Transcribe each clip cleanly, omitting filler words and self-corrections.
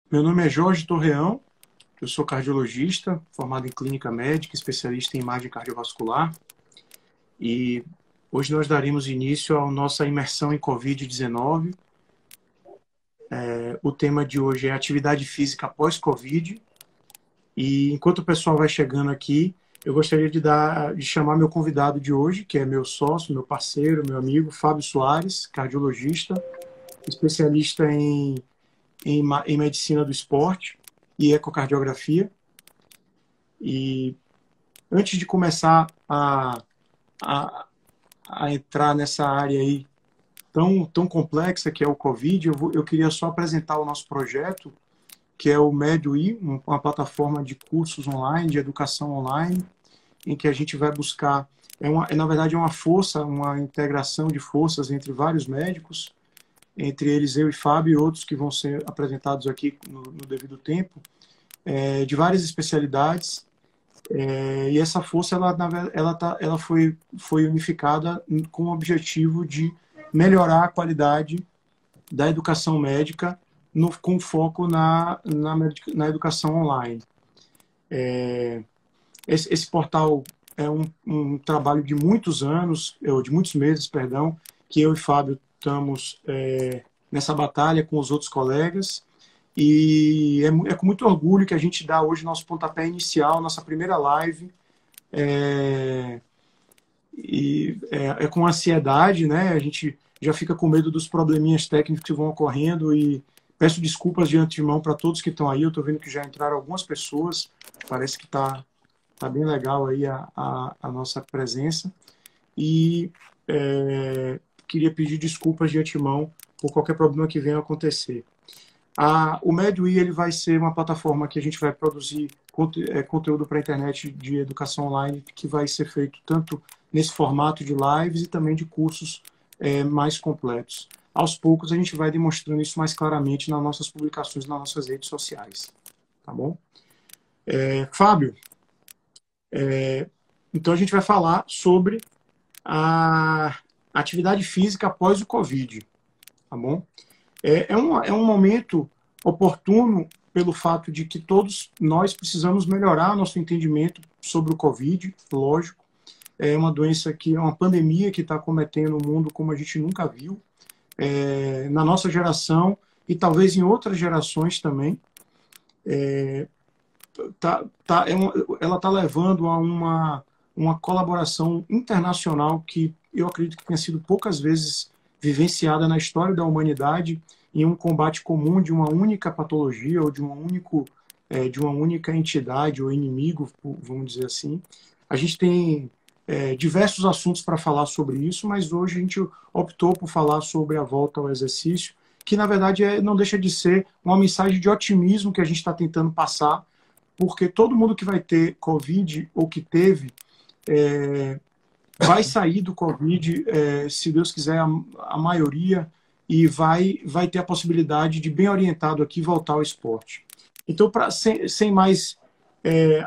Meu nome é Jorge Torreão, eu sou cardiologista, formado em clínica médica, especialista em imagem cardiovascular, e hoje nós daremos início à nossa imersão em Covid-19. O tema de hoje é atividade física pós-Covid, e enquanto o pessoal vai chegando aqui, eu gostaria de chamar meu convidado de hoje, que é meu sócio, meu parceiro, meu amigo, Fábio Soares, cardiologista, especialista em medicina do esporte e ecocardiografia. E antes de começar a, a entrar nessa área aí tão complexa que é o Covid, eu queria só apresentar o nosso projeto, que é o MedWe, uma plataforma de cursos online, de educação online, em que a gente vai buscar, na verdade é uma força, uma integração de forças entre vários médicos, entre eles eu e Fábio e outros que vão ser apresentados aqui no devido tempo, de várias especialidades. E essa força ela foi unificada com o objetivo de melhorar a qualidade da educação médica com foco na educação online. Esse portal é um trabalho de muitos anos, de muitos meses, perdão, que eu e Fábio estamos nessa batalha com os outros colegas. E é com muito orgulho que a gente dá hoje nosso pontapé inicial, nossa primeira live. É com ansiedade, né? A gente já fica com medo dos probleminhas técnicos que vão ocorrendo e peço desculpas de antemão para todos que estão aí. Eu estou vendo que já entraram algumas pessoas, parece que tá bem legal aí a nossa presença. E queria pedir desculpas de antemão por qualquer problema que venha a acontecer. O MedWe ele vai ser uma plataforma que a gente vai produzir conteúdo para a internet de educação online, que vai ser feito tanto nesse formato de lives e também de cursos mais completos. Aos poucos a gente vai demonstrando isso mais claramente nas nossas publicações, nas nossas redes sociais. Tá bom? Fábio, então a gente vai falar sobre a atividade física após o Covid. Tá bom? É um momento oportuno pelo fato de que todos nós precisamos melhorar nosso entendimento sobre o Covid, lógico. É uma doença que é uma pandemia que está acometendo o mundo como a gente nunca viu, na nossa geração e talvez em outras gerações também. Ela está levando a uma colaboração internacional que eu acredito que tenha sido poucas vezes vivenciada na história da humanidade em um combate comum de uma única patologia ou de uma única entidade ou inimigo, vamos dizer assim. A gente tem diversos assuntos para falar sobre isso, mas hoje a gente optou por falar sobre a volta ao exercício, que na verdade não deixa de ser uma mensagem de otimismo que a gente está tentando passar, porque todo mundo que vai ter Covid ou que teve vai sair do Covid, se Deus quiser, a maioria, e vai ter a possibilidade de, bem orientado aqui, voltar ao esporte. Então, sem mais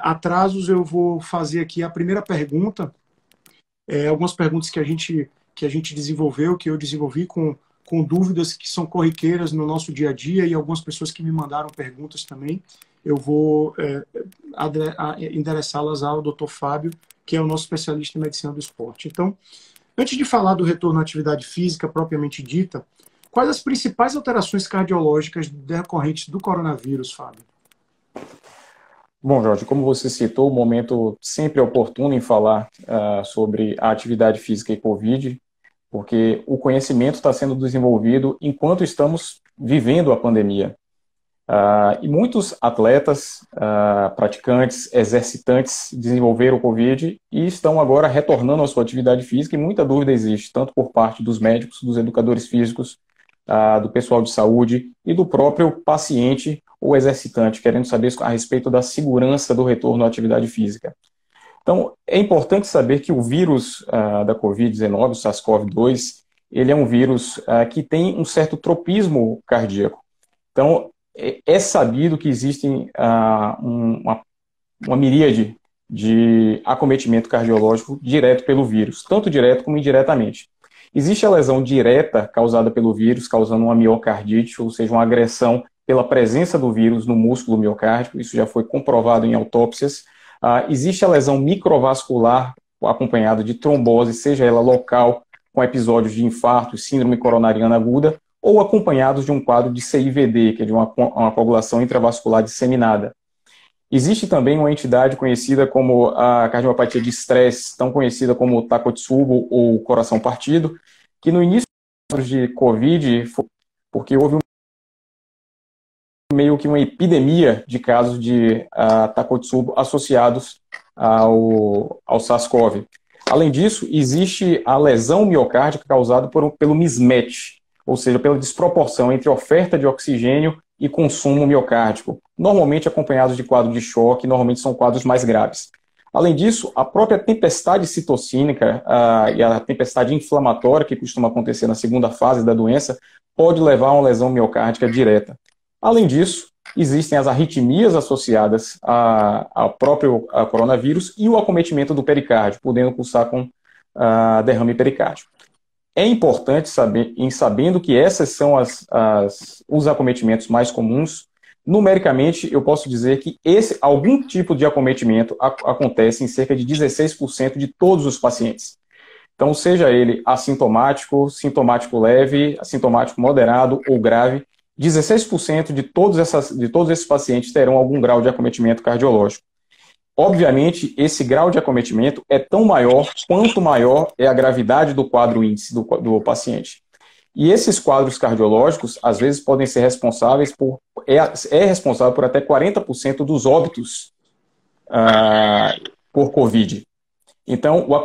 atrasos, eu vou fazer aqui a primeira pergunta, algumas perguntas que a gente desenvolveu, que eu desenvolvi com dúvidas que são corriqueiras no nosso dia a dia e algumas pessoas que me mandaram perguntas também. Eu vou endereçá-las ao Dr. Fábio, que é o nosso especialista em medicina do esporte. Então, antes de falar do retorno à atividade física propriamente dita, quais as principais alterações cardiológicas decorrentes do coronavírus, Fábio? Bom, Jorge, como você citou, o momento sempre é oportuno em falar sobre a atividade física e Covid, porque o conhecimento está sendo desenvolvido enquanto estamos vivendo a pandemia. E muitos atletas, praticantes, exercitantes desenvolveram o Covid e estão agora retornando à sua atividade física e muita dúvida existe, tanto por parte dos médicos, dos educadores físicos, do pessoal de saúde e do próprio paciente ou exercitante, querendo saber a respeito da segurança do retorno à atividade física. Então, é importante saber que o vírus da Covid-19, o SARS-CoV-2, ele é um vírus que tem um certo tropismo cardíaco. Então, é sabido que existem uma miríade de acometimento cardiológico direto pelo vírus, tanto direto como indiretamente. Existe a lesão direta causada pelo vírus, causando uma miocardite, ou seja, uma agressão pela presença do vírus no músculo miocárdico, isso já foi comprovado em autópsias. Existe a lesão microvascular acompanhada de trombose, seja ela local, com episódios de infarto, síndrome coronariana aguda, ou acompanhados de um quadro de CIVD, que é de uma coagulação intravascular disseminada. Existe também uma entidade conhecida como a cardiopatia de estresse, tão conhecida como Takotsubo ou coração partido, que no início de Covid, porque houve meio que uma epidemia de casos de Takotsubo associados ao SARS-CoV. Além disso, existe a lesão miocárdica causada pelo mismatch, ou seja, pela desproporção entre oferta de oxigênio e consumo miocárdico, normalmente acompanhados de quadro de choque, normalmente são quadros mais graves. Além disso, a própria tempestade citocínica e a tempestade inflamatória, que costuma acontecer na segunda fase da doença, pode levar a uma lesão miocárdica direta. Além disso, existem as arritmias associadas ao próprio coronavírus e o acometimento do pericárdio, podendo cursar com derrame pericárdico. É importante saber, sabendo que essas são os acometimentos mais comuns, numericamente eu posso dizer que algum tipo de acometimento acontece em cerca de 16% de todos os pacientes. Então, seja ele assintomático, sintomático leve, assintomático moderado ou grave, 16% de todos esses pacientes terão algum grau de acometimento cardiológico. Obviamente, esse grau de acometimento é tão maior quanto maior é a gravidade do quadro índice do paciente. E esses quadros cardiológicos, às vezes, podem ser responsáveis responsável por até 40% dos óbitos por Covid. Então, o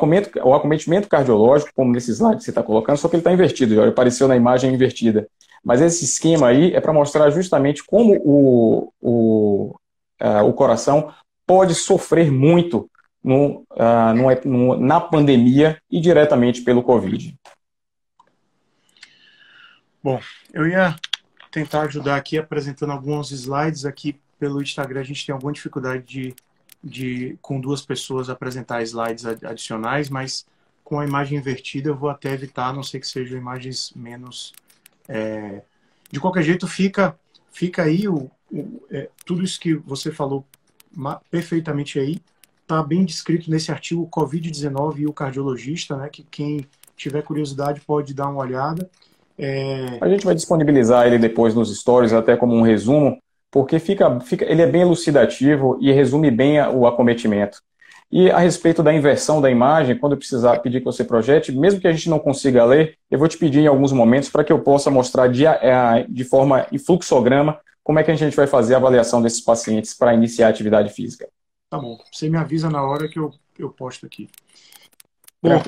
acometimento cardiológico, como nesse slide que você está colocando, só que ele está invertido, já apareceu na imagem invertida. Mas esse esquema aí é para mostrar justamente como o coração pode sofrer muito na pandemia e diretamente pelo Covid. Bom, eu ia tentar ajudar aqui apresentando alguns slides aqui pelo Instagram. A gente tem alguma dificuldade de com duas pessoas apresentar slides adicionais, mas com a imagem invertida eu vou até evitar, a não ser que sejam imagens menos... De qualquer jeito, fica aí tudo isso que você falou perfeitamente aí, está bem descrito nesse artigo Covid-19 e o cardiologista, né, que quem tiver curiosidade pode dar uma olhada. A gente vai disponibilizar ele depois nos stories, até como um resumo, porque ele é bem elucidativo e resume bem o acometimento. E a respeito da inversão da imagem, quando eu precisar pedir que você projete, mesmo que a gente não consiga ler, eu vou te pedir em alguns momentos para que eu possa mostrar de forma em fluxograma como é que a gente vai fazer a avaliação desses pacientes para iniciar a atividade física. Tá bom, você me avisa na hora que eu posto aqui. Bom,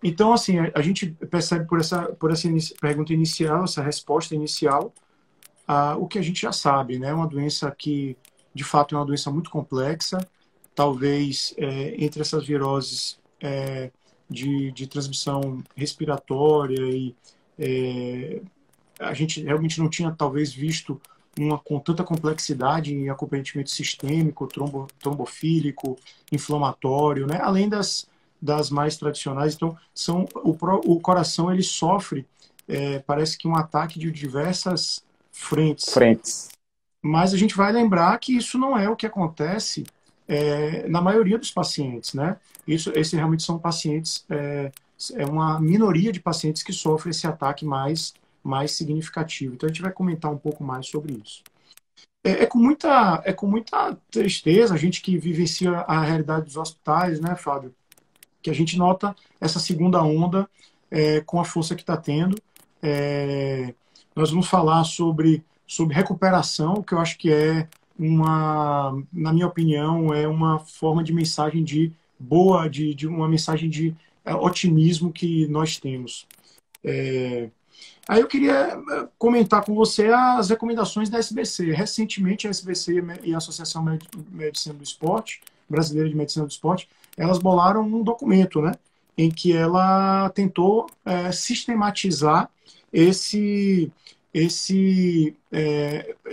então assim, a gente percebe por essa pergunta inicial, essa resposta inicial, o que a gente já sabe, né? Uma doença que, de fato, é uma doença muito complexa. Talvez entre essas viroses de transmissão respiratória e a gente realmente não tinha talvez visto uma com tanta complexidade em acometimento sistêmico, trombofílico, inflamatório, né? Além das mais tradicionais. Então, o coração ele sofre, parece que um ataque de diversas frentes. Mas a gente vai lembrar que isso não é o que acontece na maioria dos pacientes, né? Esses realmente são pacientes, é uma minoria de pacientes que sofrem esse ataque mais significativo. Então a gente vai comentar um pouco mais sobre isso. É com muita tristeza, a gente que vivencia a realidade dos hospitais, né, Fábio, que a gente nota essa segunda onda com a força que está tendo. Nós vamos falar sobre recuperação, que eu acho que na minha opinião, é uma forma de mensagem de uma mensagem de otimismo que nós temos. Aí eu queria comentar com você as recomendações da SBC. Recentemente, a SBC e a Associação Medicina do Esporte, Brasileira de Medicina do Esporte, elas bolaram um documento, né, em que ela tentou sistematizar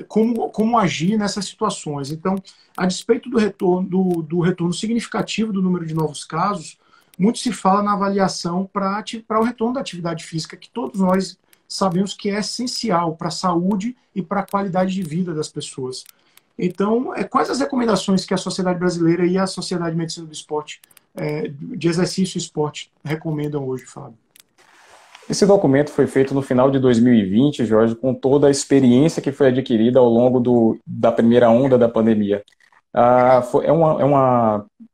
como agir nessas situações. Então, a despeito do retorno significativo do número de novos casos, muito se fala na avaliação para o retorno da atividade física, que todos nós sabemos que é essencial para a saúde e para a qualidade de vida das pessoas. Então, quais as recomendações que a Sociedade Brasileira e a Sociedade de Medicina do Esporte, de Exercício e Esporte, recomendam hoje, Fábio? Esse documento foi feito no final de 2020, Jorge, com toda a experiência que foi adquirida ao longo da primeira onda da pandemia.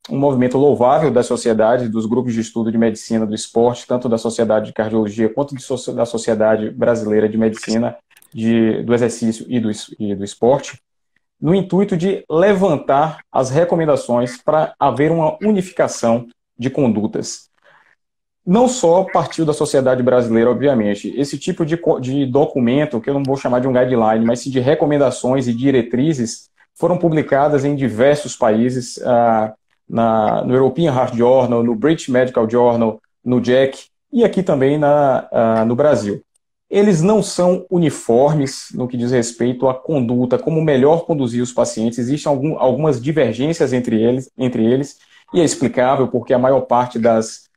Um movimento louvável da sociedade, dos grupos de estudo de medicina do esporte, tanto da Sociedade de Cardiologia quanto da Sociedade Brasileira de Medicina do Exercício e do Esporte, no intuito de levantar as recomendações para haver uma unificação de condutas. Não só partiu da sociedade brasileira, obviamente. Esse tipo de documento, que eu não vou chamar de um guideline, mas sim de recomendações e diretrizes, foram publicadas em diversos países, no European Heart Journal, no British Medical Journal, no JACC e aqui também no Brasil. Eles não são uniformes no que diz respeito à conduta, como melhor conduzir os pacientes. Existem algumas divergências entre eles, e é explicável porque a maior parte das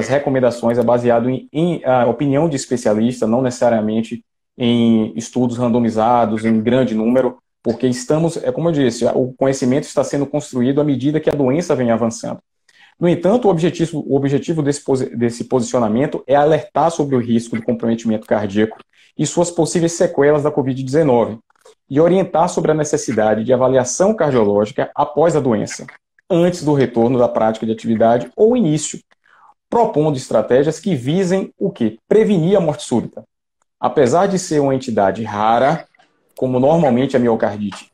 recomendações é baseado em opinião de especialista, não necessariamente em estudos randomizados, em grande número, porque como eu disse, o conhecimento está sendo construído à medida que a doença vem avançando. No entanto, o objetivo desse posicionamento é alertar sobre o risco de comprometimento cardíaco e suas possíveis sequelas da Covid-19 e orientar sobre a necessidade de avaliação cardiológica após a doença, antes do retorno da prática de atividade ou início, propondo estratégias que visem o quê? Prevenir a morte súbita. Apesar de ser uma entidade rara, como normalmente a miocardite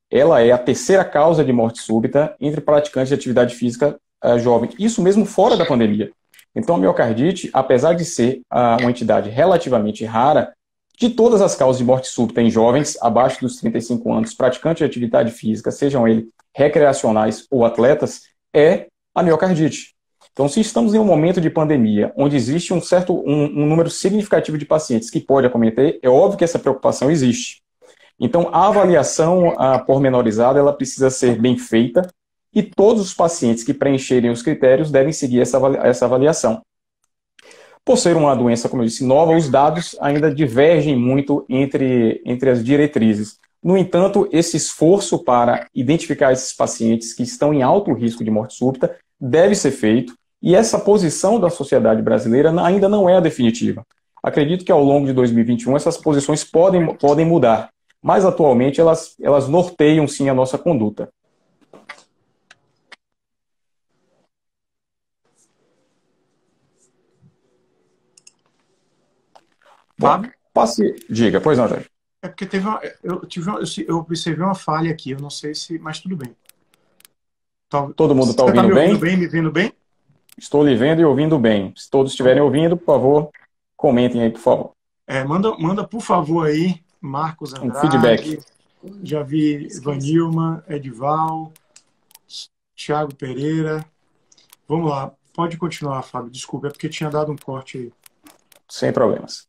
ela é a terceira causa de morte súbita entre praticantes de atividade física jovem. Isso mesmo fora da pandemia. Então, a miocardite, apesar de ser uma entidade relativamente rara, de todas as causas de morte súbita em jovens abaixo dos 35 anos, praticantes de atividade física, sejam eles recreacionais ou atletas, é a miocardite. Então, se estamos em um momento de pandemia, onde existe um número significativo de pacientes que pode acometer, é óbvio que essa preocupação existe. Então, a avaliação pormenorizada, ela precisa ser bem feita, e todos os pacientes que preencherem os critérios devem seguir essa avaliação. Por ser uma doença, como eu disse, nova, os dados ainda divergem muito entre as diretrizes. No entanto, esse esforço para identificar esses pacientes que estão em alto risco de morte súbita deve ser feito, e essa posição da sociedade brasileira ainda não é a definitiva. Acredito que ao longo de 2021 essas posições podem mudar, mas atualmente elas norteiam sim a nossa conduta. Fábio? Diga, pois não, Jorge. É porque eu observei uma falha aqui, eu não sei se, mas tudo bem. Todo mundo está ouvindo bem? Me vendo bem? Estou lhe vendo e ouvindo bem. Se todos estiverem ouvindo, por favor, comentem aí, por favor. Manda por favor aí, Marcos Andrade. Um feedback. Já vi Vanilma, Edival, Thiago Pereira. Vamos lá, pode continuar, Fábio. Desculpa, é porque tinha dado um corte aí. Sem problemas.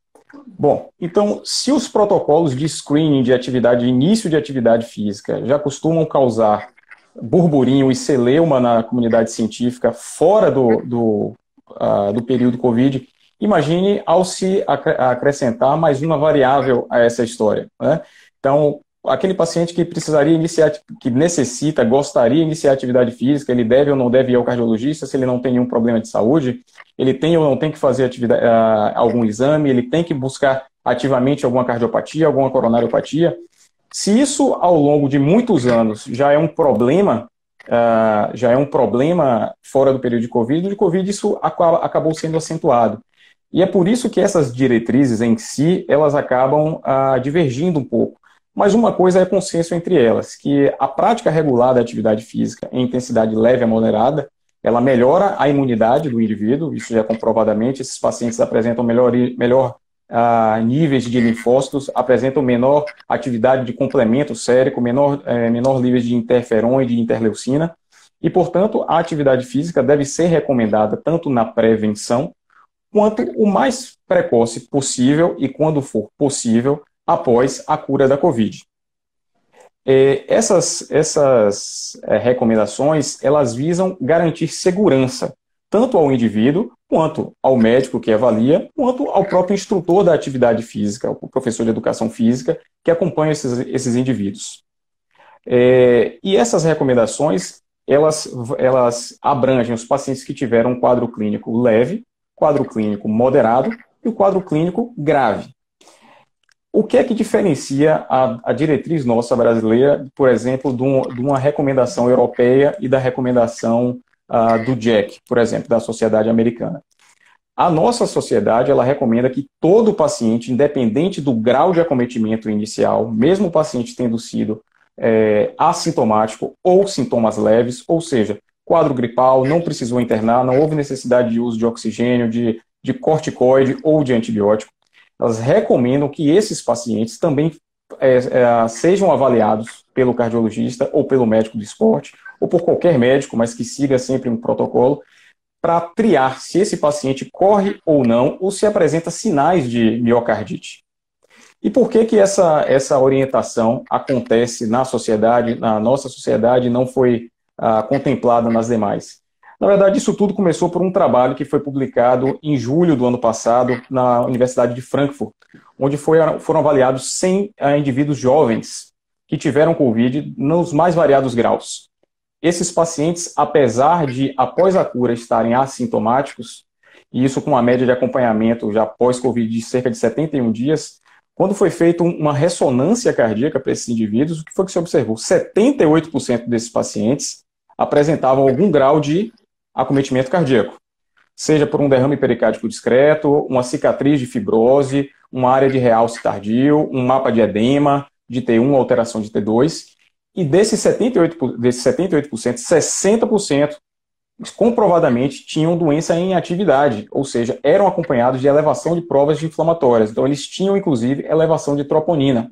Bom, então, se os protocolos de screening de início de atividade física já costumam causar burburinho e celeuma na comunidade científica fora do período Covid, imagine ao se acrescentar mais uma variável a essa história, né? Então, aquele paciente que gostaria de iniciar atividade física, ele deve ou não deve ir ao cardiologista se ele não tem nenhum problema de saúde, ele tem ou não tem que fazer algum exame, ele tem que buscar ativamente alguma cardiopatia, alguma coronariopatia. Se isso ao longo de muitos anos já é um problema fora do período de Covid isso acabou sendo acentuado. E é por isso que essas diretrizes em si, elas acabam divergindo um pouco. Mas uma coisa é consenso entre elas, que a prática regular da atividade física em intensidade leve a moderada, ela melhora a imunidade do indivíduo, isso já é comprovadamente, esses pacientes apresentam melhor níveis de linfócitos, apresentam menor atividade de complemento sérico, menor níveis de interferon e de interleucina, e, portanto, a atividade física deve ser recomendada tanto na prevenção, quanto o mais precoce possível e, quando for possível, após a cura da Covid. Essas recomendações, elas visam garantir segurança, tanto ao indivíduo, quanto ao médico que avalia, quanto ao próprio instrutor da atividade física, o professor de educação física, que acompanha esses indivíduos. E essas recomendações, elas abrangem os pacientes que tiveram um quadro clínico leve, quadro clínico moderado e o quadro clínico grave. O que é que diferencia a diretriz nossa brasileira, por exemplo, de uma recomendação europeia e da recomendação do JACC, por exemplo, da Sociedade Americana? A nossa sociedade, ela recomenda que todo paciente, independente do grau de acometimento inicial, mesmo o paciente tendo sido assintomático ou sintomas leves, ou seja, quadro gripal, não precisou internar, não houve necessidade de uso de oxigênio, de corticoide ou de antibiótico, elas recomendam que esses pacientes também sejam avaliados pelo cardiologista ou pelo médico do esporte, ou por qualquer médico, mas que siga sempre um protocolo, para triar se esse paciente corre ou não, ou se apresenta sinais de miocardite. E por que essa orientação acontece na sociedade, na nossa sociedade, e não foi contemplada nas demais? Na verdade, isso tudo começou por um trabalho que foi publicado em julho do ano passado na Universidade de Frankfurt, onde foram avaliados 100 indivíduos jovens que tiveram Covid nos mais variados graus. Esses pacientes, apesar de, após a cura, estarem assintomáticos, e isso com uma média de acompanhamento já pós-Covid de cerca de 71 dias, quando foi feita uma ressonância cardíaca para esses indivíduos, o que foi que se observou? 78% desses pacientes apresentavam algum grau de acometimento cardíaco, seja por um derrame pericárdico discreto, uma cicatriz de fibrose, uma área de realce tardio, um mapa de edema, de T1, alteração de T2, e desses 78%, 60% comprovadamente tinham doença em atividade, ou seja, eram acompanhados de elevação de provas inflamatórias, então eles tinham inclusive elevação de troponina.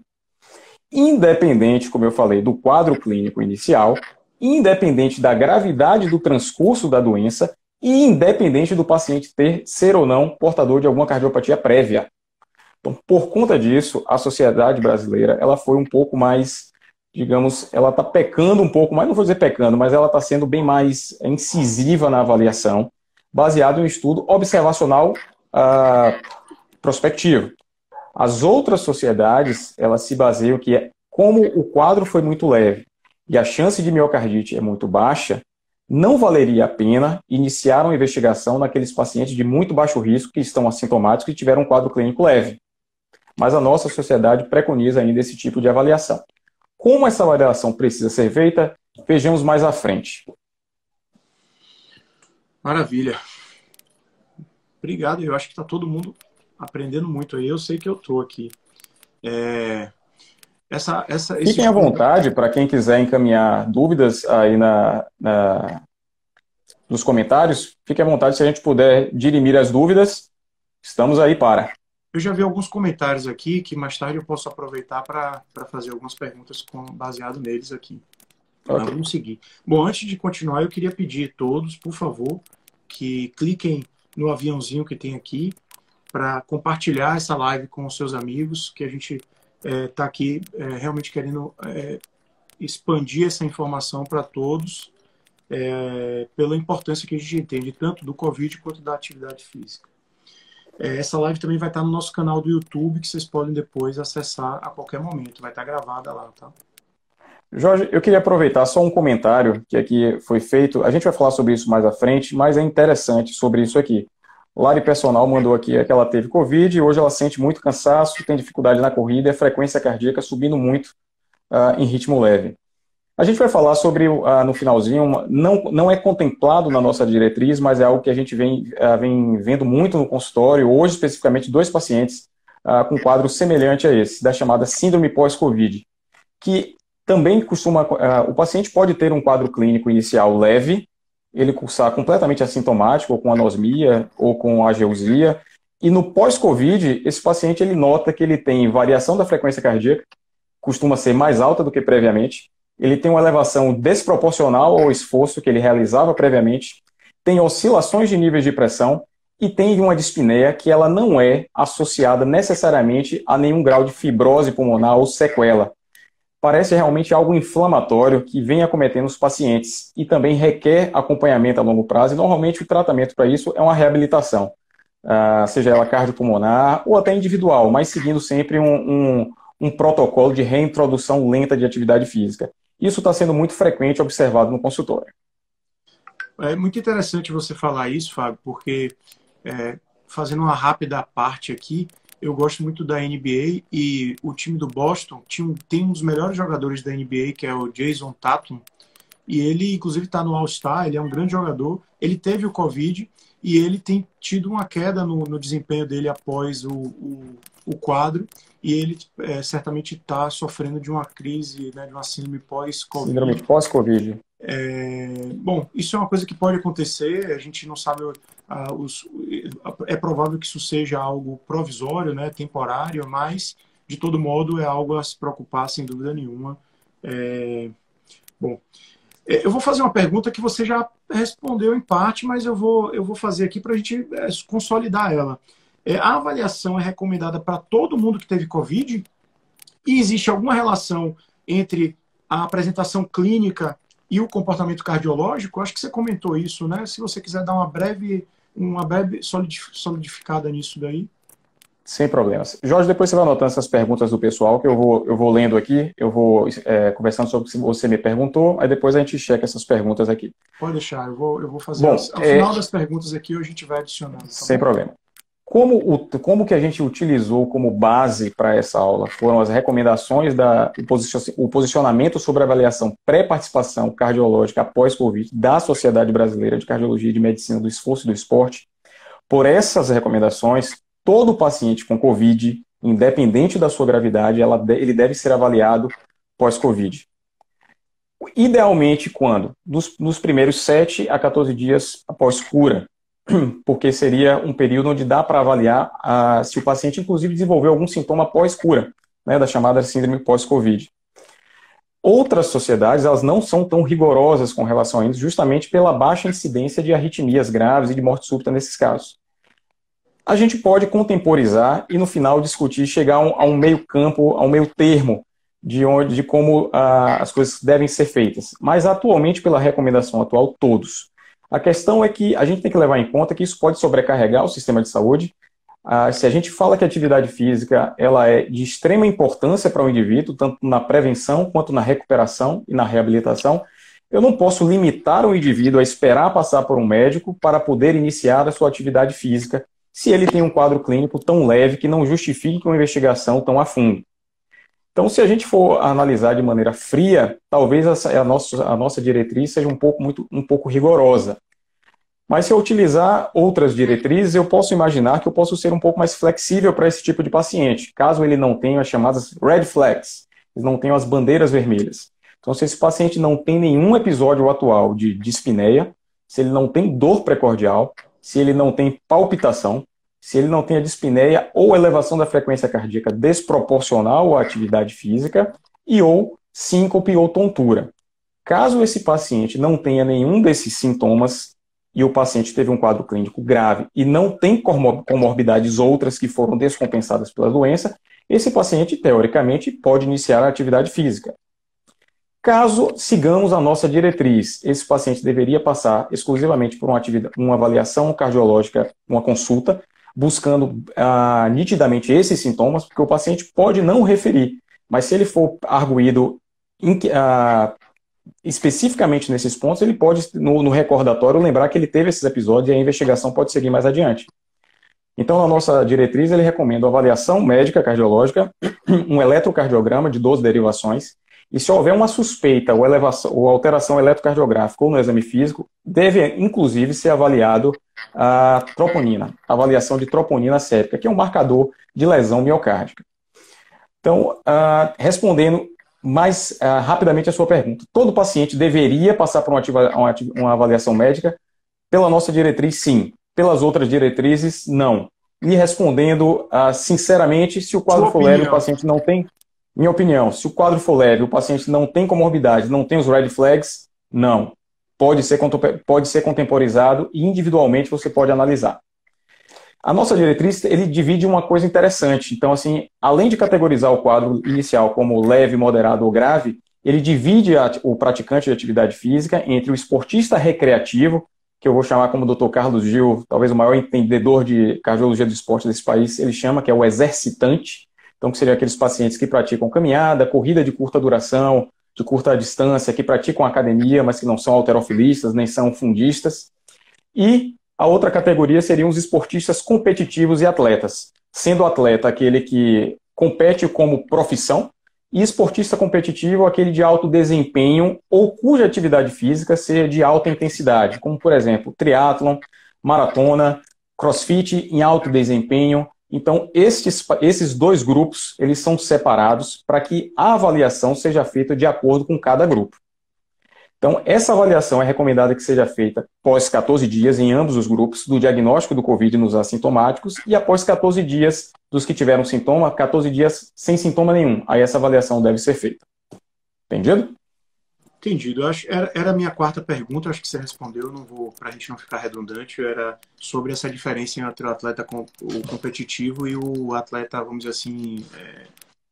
Independente, como eu falei, do quadro clínico inicial, independente da gravidade do transcurso da doença e independente do paciente ser ou não portador de alguma cardiopatia prévia. Então, por conta disso, a sociedade brasileira ela foi um pouco mais, digamos, ela está pecando um pouco mais, não vou dizer pecando, mas ela está sendo bem mais incisiva na avaliação, baseado em um estudo observacional prospectivo. As outras sociedades, elas se baseiam que, como o quadro foi muito leve, e a chance de miocardite é muito baixa, não valeria a pena iniciar uma investigação naqueles pacientes de muito baixo risco que estão assintomáticos e tiveram um quadro clínico leve. Mas a nossa sociedade preconiza ainda esse tipo de avaliação. Como essa avaliação precisa ser feita, vejamos mais à frente. Maravilha. Obrigado, eu acho que está todo mundo aprendendo muito aí. Eu sei que eu estou aqui. Fiquem à vontade para quem quiser encaminhar dúvidas aí nos comentários. Fiquem à vontade, se a gente puder dirimir as dúvidas, estamos aí para. Eu já vi alguns comentários aqui que mais tarde eu posso aproveitar para fazer algumas perguntas baseado neles aqui. Okay. Vamos seguir. Bom, antes de continuar, eu queria pedir a todos, por favor, que cliquem no aviãozinho que tem aqui para compartilhar essa live com os seus amigos, que a gente está aqui realmente querendo expandir essa informação para todos, pela importância que a gente entende tanto do Covid quanto da atividade física. Essa live também vai estar no nosso canal do YouTube, que vocês podem depois acessar a qualquer momento. Vai estar gravada lá, tá? Jorge, eu queria aproveitar só um comentário que aqui foi feito. A gente vai falar sobre isso mais à frente, mas é interessante sobre isso aqui. Lari Personal mandou aqui que ela teve Covid e hoje ela sente muito cansaço, tem dificuldade na corrida e a frequência cardíaca subindo muito em ritmo leve. A gente vai falar sobre, no finalzinho, não é contemplado na nossa diretriz, mas é algo que a gente vem vendo muito no consultório, hoje especificamente 2 pacientes com quadro semelhante a esse, da chamada síndrome pós-Covid, que também o paciente pode ter um quadro clínico inicial leve, ele cursar completamente assintomático, ou com anosmia, ou com ageusia, e no pós-Covid, esse paciente ele nota que ele tem variação da frequência cardíaca, costuma ser mais alta do que previamente, ele tem uma elevação desproporcional ao esforço que ele realizava previamente, tem oscilações de níveis de pressão e tem uma dispneia que ela não é associada necessariamente a nenhum grau de fibrose pulmonar ou sequela. parece realmente algo inflamatório que vem acometendo os pacientes e também requer acompanhamento a longo prazo, e normalmente o tratamento para isso é uma reabilitação, seja ela cardiopulmonar ou até individual, mas seguindo sempre um protocolo de reintrodução lenta de atividade física. Isso está sendo muito frequente observado no consultório. É muito interessante você falar isso, Fábio, porque fazendo uma rápida parte aqui, eu gosto muito da NBA e o time do Boston tem um dos melhores jogadores da NBA, que é o Jason Tatum, e ele, inclusive, está no All-Star, ele é um grande jogador. Ele teve o Covid e ele tem tido uma queda no desempenho dele após o quadro, e ele certamente está sofrendo de uma crise, né, de uma síndrome pós-Covid. Síndrome pós-Covid. Bom, isso é uma coisa que pode acontecer, a gente não sabe, é provável que isso seja algo provisório, né, temporário, mas, de todo modo, é algo a se preocupar, sem dúvida nenhuma. Bom, eu vou fazer uma pergunta que você já respondeu em parte, mas eu vou fazer aqui para a gente consolidar ela. A avaliação é recomendada para todo mundo que teve Covid? E existe alguma relação entre a apresentação clínica e o comportamento cardiológico? Acho que você comentou isso, né? Se você quiser dar uma breve solidificada nisso daí. Sem problemas. Jorge, depois você vai anotando essas perguntas do pessoal, que eu vou lendo aqui, eu vou conversando sobre o que você me perguntou, aí depois a gente checa essas perguntas aqui. Pode deixar, eu vou fazer. Bom, ao final das perguntas aqui, a gente vai adicionando. Tá sem problema. Como que a gente utilizou como base para essa aula? Foram as recomendações, o posicionamento sobre a avaliação pré-participação cardiológica após Covid da Sociedade Brasileira de Cardiologia e de Medicina do Esforço e do Esporte. Por essas recomendações, todo paciente com Covid, independente da sua gravidade, ele deve ser avaliado pós-Covid. Idealmente, quando? Nos primeiros 7 a 14 dias após cura, porque seria um período onde dá para avaliar se o paciente, inclusive, desenvolveu algum sintoma pós-cura, né, da chamada síndrome pós-Covid. Outras sociedades, elas não são tão rigorosas com relação a isso, justamente pela baixa incidência de arritmias graves e de morte súbita nesses casos. A gente pode contemporizar e, no final, discutir, chegar a um meio campo, a um meio termo de como as coisas devem ser feitas. Mas, atualmente, pela recomendação atual, todos. A questão é que a gente tem que levar em conta que isso pode sobrecarregar o sistema de saúde. Se a gente fala que a atividade física ela é de extrema importância para o indivíduo, tanto na prevenção quanto na recuperação e na reabilitação, eu não posso limitar o indivíduo a esperar passar por um médico para poder iniciar a sua atividade física, se ele tem um quadro clínico tão leve que não justifique uma investigação tão a fundo. Então, se a gente for analisar de maneira fria, talvez a nossa diretriz seja um pouco rigorosa. Mas se eu utilizar outras diretrizes, eu posso imaginar que eu posso ser um pouco mais flexível para esse tipo de paciente, caso ele não tenha as chamadas red flags, ele não tenha as bandeiras vermelhas. Então, se esse paciente não tem nenhum episódio atual de dispneia, se ele não tem dor precordial, se ele não tem palpitação, se ele não tem a dispneia ou elevação da frequência cardíaca desproporcional à atividade física ou síncope ou tontura. Caso esse paciente não tenha nenhum desses sintomas e o paciente teve um quadro clínico grave e não tem comorbidades outras que foram descompensadas pela doença, esse paciente, teoricamente, pode iniciar a atividade física. Caso sigamos a nossa diretriz, esse paciente deveria passar exclusivamente por uma avaliação cardiológica, uma consulta, buscando nitidamente esses sintomas, porque o paciente pode não referir, mas se ele for arguído especificamente nesses pontos, ele pode, no recordatório, lembrar que ele teve esses episódios e a investigação pode seguir mais adiante. Então, na nossa diretriz, ele recomenda avaliação médica cardiológica, um eletrocardiograma de 12 derivações, e se houver uma suspeita ou alteração eletrocardiográfica ou no exame físico, deve, inclusive, ser avaliado a troponina, a avaliação de troponina séptica, que é um marcador de lesão miocárdica. Então, respondendo mais rapidamente a sua pergunta, todo paciente deveria passar por uma avaliação médica? Pela nossa diretriz, sim. Pelas outras diretrizes, não. E respondendo sinceramente, se o quadro for leve, o paciente não tem... Minha opinião, se o quadro for leve, o paciente não tem comorbidade, não tem os red flags, não. Pode ser contemporizado e individualmente você pode analisar. A nossa diretriz, ele divide uma coisa interessante. Então, assim, além de categorizar o quadro inicial como leve, moderado ou grave, ele divide o praticante de atividade física entre o esportista recreativo, que eu vou chamar como Dr. Carlos Gil, talvez o maior entendedor de cardiologia do esporte desse país, ele chama, que é o exercitante. Então, que seriam aqueles pacientes que praticam caminhada, corrida de curta duração, de curta distância, que praticam academia, mas que não são halterofilistas, nem são fundistas. E a outra categoria seriam os esportistas competitivos e atletas, sendo o atleta aquele que compete como profissão, e esportista competitivo aquele de alto desempenho ou cuja atividade física seja de alta intensidade, como, por exemplo, triatlon, maratona, crossfit em alto desempenho. Então, esses dois grupos, eles são separados para que a avaliação seja feita de acordo com cada grupo. Então, essa avaliação é recomendada que seja feita após 14 dias em ambos os grupos do diagnóstico do COVID nos assintomáticos e após 14 dias dos que tiveram sintoma, 14 dias sem sintoma nenhum. Aí essa avaliação deve ser feita. Entendido? Entendido. Era a minha quarta pergunta, acho que você respondeu, não vou, para a gente não ficar redundante, era sobre essa diferença entre o atleta o competitivo e o atleta, vamos dizer assim,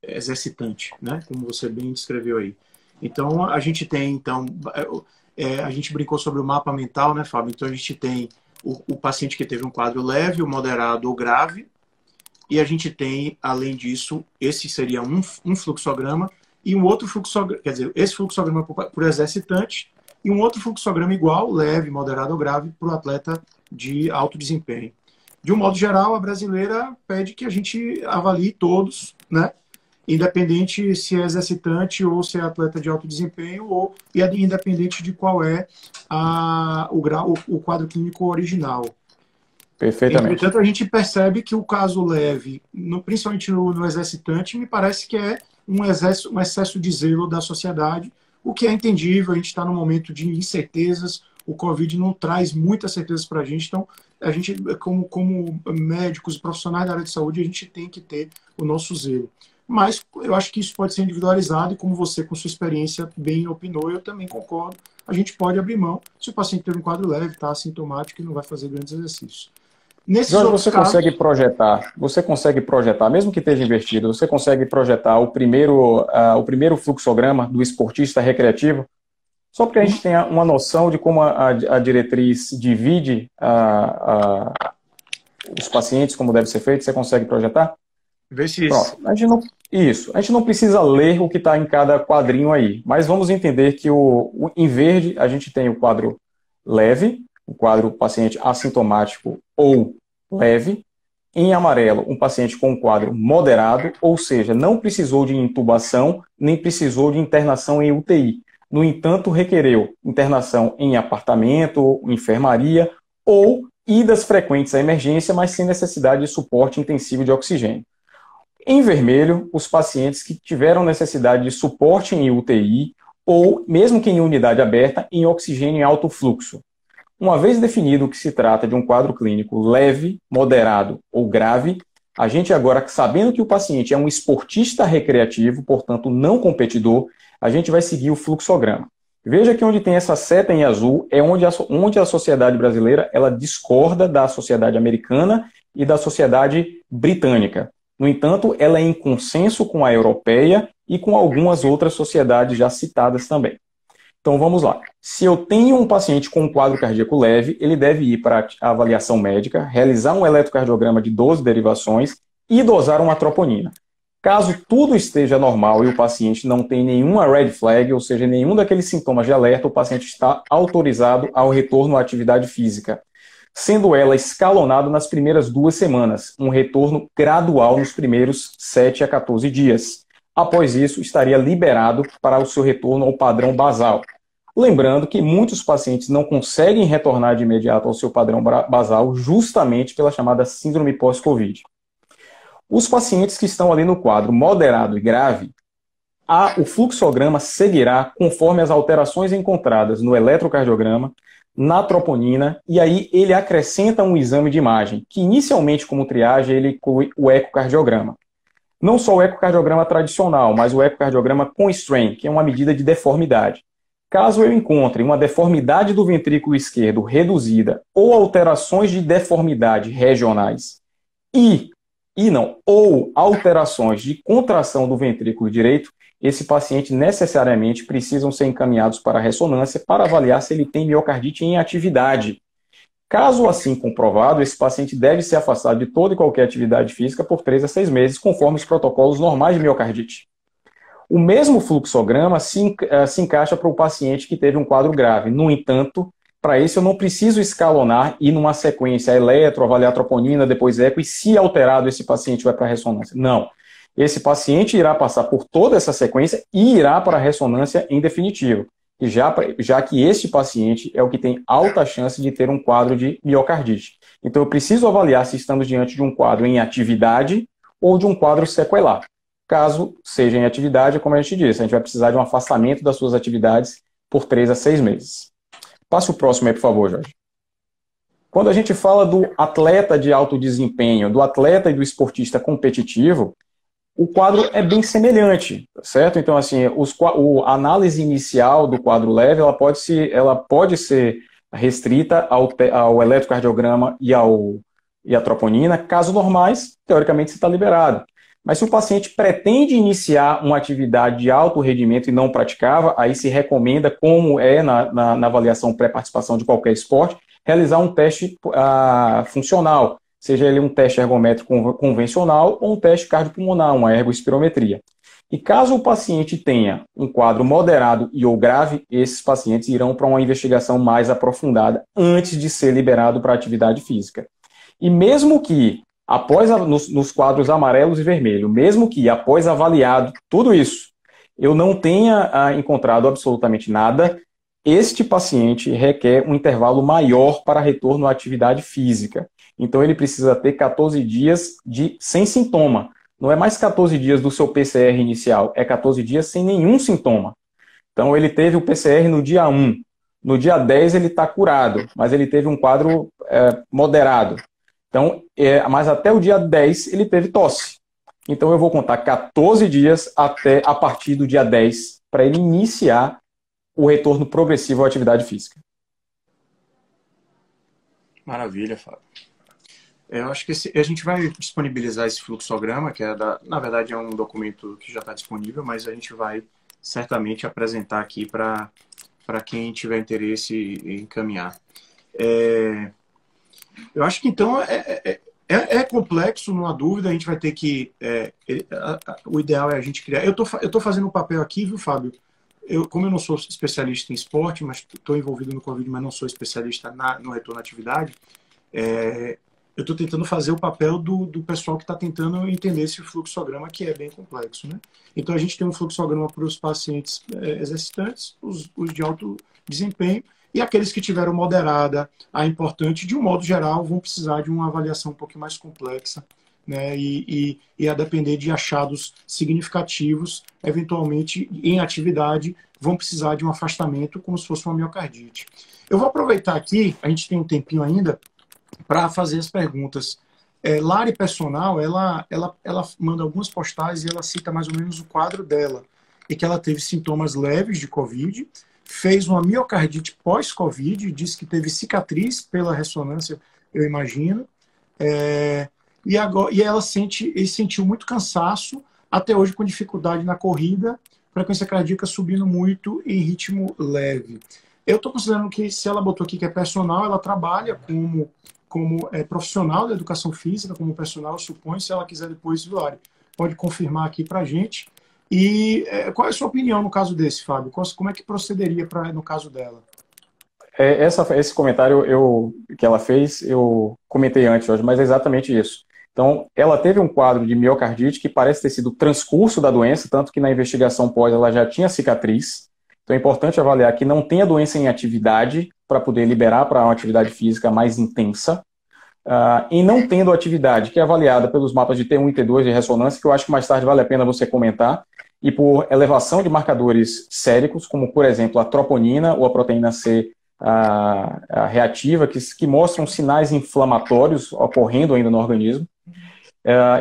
exercitante, né? Como você bem descreveu aí. Então, a gente tem, a gente brincou sobre o mapa mental, né, Fábio? Então, a gente tem o paciente que teve um quadro leve, o moderado ou grave, e a gente tem, além disso, esse seria um fluxograma, e um outro fluxograma, quer dizer, esse fluxograma por exercitante, e um outro fluxograma igual, leve, moderado ou grave, para o atleta de alto desempenho. De um modo geral, a brasileira pede que a gente avalie todos, né? Independente se é exercitante ou se é atleta de alto desempenho, ou independente de qual é o quadro clínico original. Perfeitamente. Entretanto, a gente percebe que o caso leve, principalmente no exercitante, me parece que é um excesso de zelo da sociedade, o que é entendível. A gente está num momento de incertezas, o Covid não traz muitas certezas para a gente, então a gente, como médicos, profissionais da área de saúde, a gente tem que ter o nosso zelo. Mas eu acho que isso pode ser individualizado, e como você, com sua experiência, bem opinou, eu também concordo. A gente pode abrir mão se o paciente tem um quadro leve, está assintomático e não vai fazer grandes exercícios. Jorge, você consegue projetar, mesmo que esteja invertido, você consegue projetar o primeiro fluxograma do esportista recreativo? Só para que a gente tenha uma noção de como a diretriz divide os pacientes, como deve ser feito, você consegue projetar? Vê se Pronto. A gente não precisa ler o que está em cada quadrinho aí, mas vamos entender que em verde a gente tem o quadro leve, o quadro paciente assintomático ou leve. Em amarelo, um paciente com um quadro moderado, ou seja, não precisou de intubação, nem precisou de internação em UTI. No entanto, requereu internação em apartamento, enfermaria ou idas frequentes à emergência, mas sem necessidade de suporte intensivo de oxigênio. Em vermelho, os pacientes que tiveram necessidade de suporte em UTI ou, mesmo que em unidade aberta, em oxigênio em alto fluxo. Uma vez definido que se trata de um quadro clínico leve, moderado ou grave, a gente agora, sabendo que o paciente é um esportista recreativo, portanto não competidor, a gente vai seguir o fluxograma. Veja que onde tem essa seta em azul é onde a sociedade brasileira ela discorda da sociedade americana e da sociedade britânica. No entanto, ela é em consenso com a europeia e com algumas outras sociedades já citadas também. Então vamos lá. Se eu tenho um paciente com um quadro cardíaco leve, ele deve ir para a avaliação médica, realizar um eletrocardiograma de 12 derivações e dosar uma troponina. Caso tudo esteja normal e o paciente não tem nenhuma red flag, ou seja, nenhum daqueles sintomas de alerta, o paciente está autorizado ao retorno à atividade física, sendo ela escalonada nas primeiras 2 semanas, um retorno gradual nos primeiros 7 a 14 dias. Após isso, estaria liberado para o seu retorno ao padrão basal. Lembrando que muitos pacientes não conseguem retornar de imediato ao seu padrão basal justamente pela chamada síndrome pós-Covid. Os pacientes que estão ali no quadro moderado e grave, o fluxograma seguirá conforme as alterações encontradas no eletrocardiograma, na troponina, e aí ele acrescenta um exame de imagem, que inicialmente como triagem ele inclui o ecocardiograma. Não só o ecocardiograma tradicional, mas o ecocardiograma com strain, que é uma medida de deformidade. Caso eu encontre uma deformidade do ventrículo esquerdo reduzida ou alterações de deformidade regionais ou alterações de contração do ventrículo direito, esse paciente necessariamente precisam ser encaminhados para a ressonância para avaliar se ele tem miocardite em atividade. Caso assim comprovado, esse paciente deve ser afastado de toda e qualquer atividade física por 3 a 6 meses, conforme os protocolos normais de miocardite. O mesmo fluxograma se encaixa para o paciente que teve um quadro grave. No entanto, para isso eu não preciso escalonar e numa sequência eletro, avaliar troponina, depois eco, e se alterado esse paciente vai para a ressonância. Não. Esse paciente irá passar por toda essa sequência e irá para a ressonância em definitivo, já que este paciente é o que tem alta chance de ter um quadro de miocardite. Então eu preciso avaliar se estamos diante de um quadro em atividade ou de um quadro sequelar. Caso seja em atividade, como a gente disse, a gente vai precisar de um afastamento das suas atividades por 3 a 6 meses. Passe o próximo aí, por favor, Jorge. Quando a gente fala do atleta de alto desempenho, do atleta e do esportista competitivo, o quadro é bem semelhante, certo? Então, assim, a análise inicial do quadro leve, ela pode ser restrita ao eletrocardiograma e à troponina. Casos normais, teoricamente, você está liberado. Mas se o paciente pretende iniciar uma atividade de alto rendimento e não praticava, aí se recomenda, como é na avaliação pré-participação de qualquer esporte, realizar um teste funcional, seja ele um teste ergométrico convencional ou um teste cardiopulmonar, uma ergospirometria. E caso o paciente tenha um quadro moderado e ou grave, esses pacientes irão para uma investigação mais aprofundada antes de ser liberado para a atividade física. E mesmo que nos quadros amarelos e vermelho, mesmo que após avaliado tudo isso, eu não tenha encontrado absolutamente nada, este paciente requer um intervalo maior para retorno à atividade física. Então ele precisa ter 14 dias sem sintoma. Não é mais 14 dias do seu PCR inicial, é 14 dias sem nenhum sintoma. Então ele teve o PCR no dia 1, no dia 10 ele está curado, mas ele teve um quadro moderado. Então, mas até o dia 10 ele teve tosse. Então eu vou contar 14 dias a partir do dia 10 para ele iniciar o retorno progressivo à atividade física. Maravilha, Fábio. Eu acho que a gente vai disponibilizar esse fluxograma, que na verdade é um documento que já está disponível, mas a gente vai certamente apresentar aqui para quem tiver interesse em encaminhar. Eu acho que então é complexo, não há dúvida, a gente vai ter que... o ideal é a gente criar... Eu tô fazendo um papel aqui, viu, Fábio? Como eu não sou especialista em esporte, mas estou envolvido no Covid, mas não sou especialista no retorno à atividade, eu estou tentando fazer o papel do pessoal que está tentando entender esse fluxograma, que é bem complexo, né? Então a gente tem um fluxograma para os pacientes exercitantes, os de alto desempenho, e aqueles que tiveram moderada a importante, de um modo geral, vão precisar de uma avaliação um pouco mais complexa, né? E a depender de achados significativos, eventualmente em atividade, vão precisar de um afastamento como se fosse uma miocardite. Eu vou aproveitar aqui, a gente tem um tempinho ainda, para fazer as perguntas. Lari Personal, ela manda algumas postagens e ela cita mais ou menos o quadro dela, e que ela teve sintomas leves de Covid, fez uma miocardite pós-Covid, disse que teve cicatriz pela ressonância, eu imagino, e ela sentiu muito cansaço, até hoje com dificuldade na corrida, frequência cardíaca subindo muito em ritmo leve. Eu estou considerando que, se ela botou aqui que é personal, ela trabalha como profissional da educação física, como personal, eu suponho. Se ela quiser depois, Lari, pode confirmar aqui para a gente. E qual é a sua opinião no caso desse, Fábio? Como é que procederia no caso dela? Esse comentário que ela fez, eu comentei antes hoje, mas é exatamente isso. Então, ela teve um quadro de miocardite que parece ter sido o transcurso da doença, tanto que na investigação pós ela já tinha cicatriz. Então é importante avaliar que não tem a doença em atividade para poder liberar para uma atividade física mais intensa. E não tendo atividade, que é avaliada pelos mapas de T1 e T2 de ressonância, que eu acho que mais tarde vale a pena você comentar, e por elevação de marcadores séricos, como, por exemplo, a troponina ou a proteína C reativa, que mostram sinais inflamatórios ocorrendo ainda no organismo.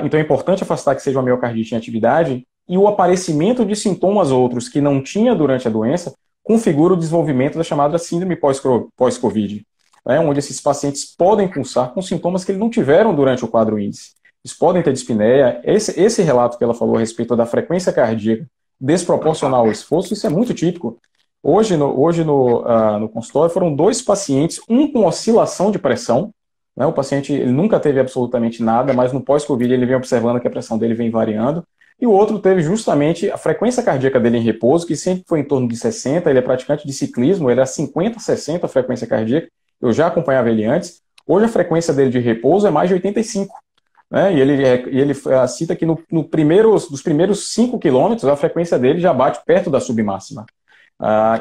Então é importante afastar que seja uma miocardite em atividade, e o aparecimento de sintomas outros que não tinha durante a doença, configura o desenvolvimento da chamada síndrome pós-Covid, né, onde esses pacientes podem cursar com sintomas que eles não tiveram durante o quadro índice. Eles podem ter dispneia. Esse relato que ela falou a respeito da frequência cardíaca desproporcional ao esforço, isso é muito típico. Hoje no consultório foram 2 pacientes, um com oscilação de pressão, né, o paciente ele nunca teve absolutamente nada, mas no pós-Covid ele vem observando que a pressão dele vem variando, e o outro teve justamente a frequência cardíaca dele em repouso, que sempre foi em torno de 60, ele é praticante de ciclismo, ele é 50, 60 a frequência cardíaca, eu já acompanhava ele antes, hoje a frequência dele de repouso é mais de 85, né, e ele cita que nos primeiros 5 quilômetros a frequência dele já bate perto da submáxima,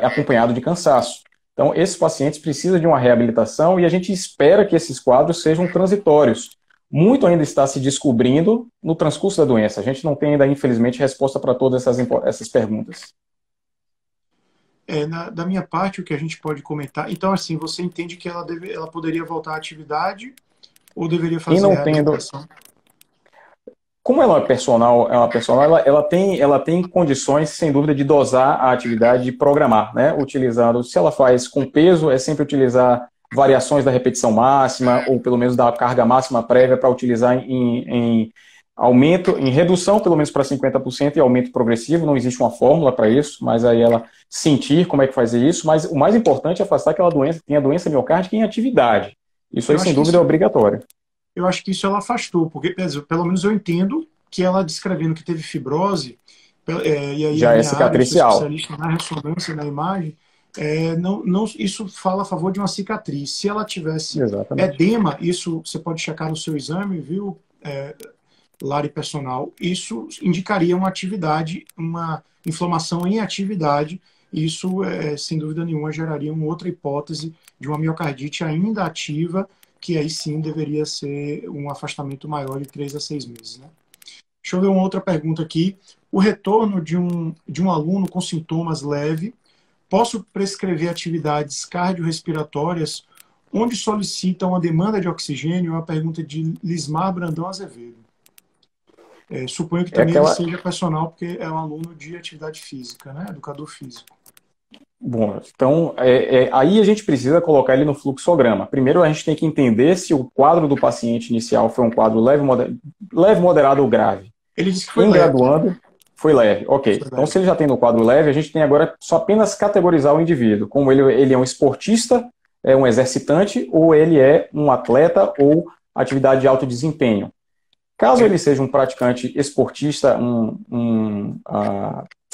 acompanhado de cansaço. Então, esses pacientes precisam de uma reabilitação e a gente espera que esses quadros sejam transitórios. Muito ainda está se descobrindo no transcurso da doença. A gente não tem ainda, infelizmente, resposta para todas essas perguntas. Da minha parte, o que a gente pode comentar... Então, assim, você entende que ela poderia voltar à atividade ou deveria fazer a reabilitação? Como ela é uma personal, ela tem condições, sem dúvida, de dosar a atividade e programar, né? Utilizando, se ela faz com peso, é sempre utilizar variações da repetição máxima, ou pelo menos da carga máxima prévia para utilizar em aumento, em redução pelo menos para 50% e aumento progressivo. Não existe uma fórmula para isso, mas aí ela sentir como é que fazer isso. Mas o mais importante é afastar aquela doença, tem a doença miocárdica em atividade. Isso aí, sem dúvida, é obrigatório. Eu acho que isso ela afastou, porque pelo menos eu entendo que ela descrevendo que teve fibrose, e aí já é cicatricial. Especialista na ressonância, na imagem, isso fala a favor de uma cicatriz. Se ela tivesse edema, isso você pode checar no seu exame, viu, Lari Personal, isso indicaria uma atividade, uma inflamação em atividade, isso, sem dúvida nenhuma, geraria uma outra hipótese de uma miocardite ainda ativa, que aí sim deveria ser um afastamento maior de 3 a 6 meses. Né? Deixa eu ver uma outra pergunta aqui. O retorno de um aluno com sintomas leves, posso prescrever atividades cardiorrespiratórias onde solicitam a demanda de oxigênio? É uma pergunta de Lismar Brandão Azevedo. Suponho que também ele seja personal, porque é um aluno de atividade física, né? Educador físico. Bom, então, aí a gente precisa colocar ele no fluxograma. Primeiro, a gente tem que entender se o quadro do paciente inicial foi um quadro leve, moderado ou grave. Ele disse que foi leve. Foi leve, ok. Então, se ele já tem no quadro leve, a gente tem agora só apenas categorizar o indivíduo. Como ele é um esportista, é um exercitante, ou ele é um atleta ou atividade de alto desempenho. Caso ele seja um praticante esportista,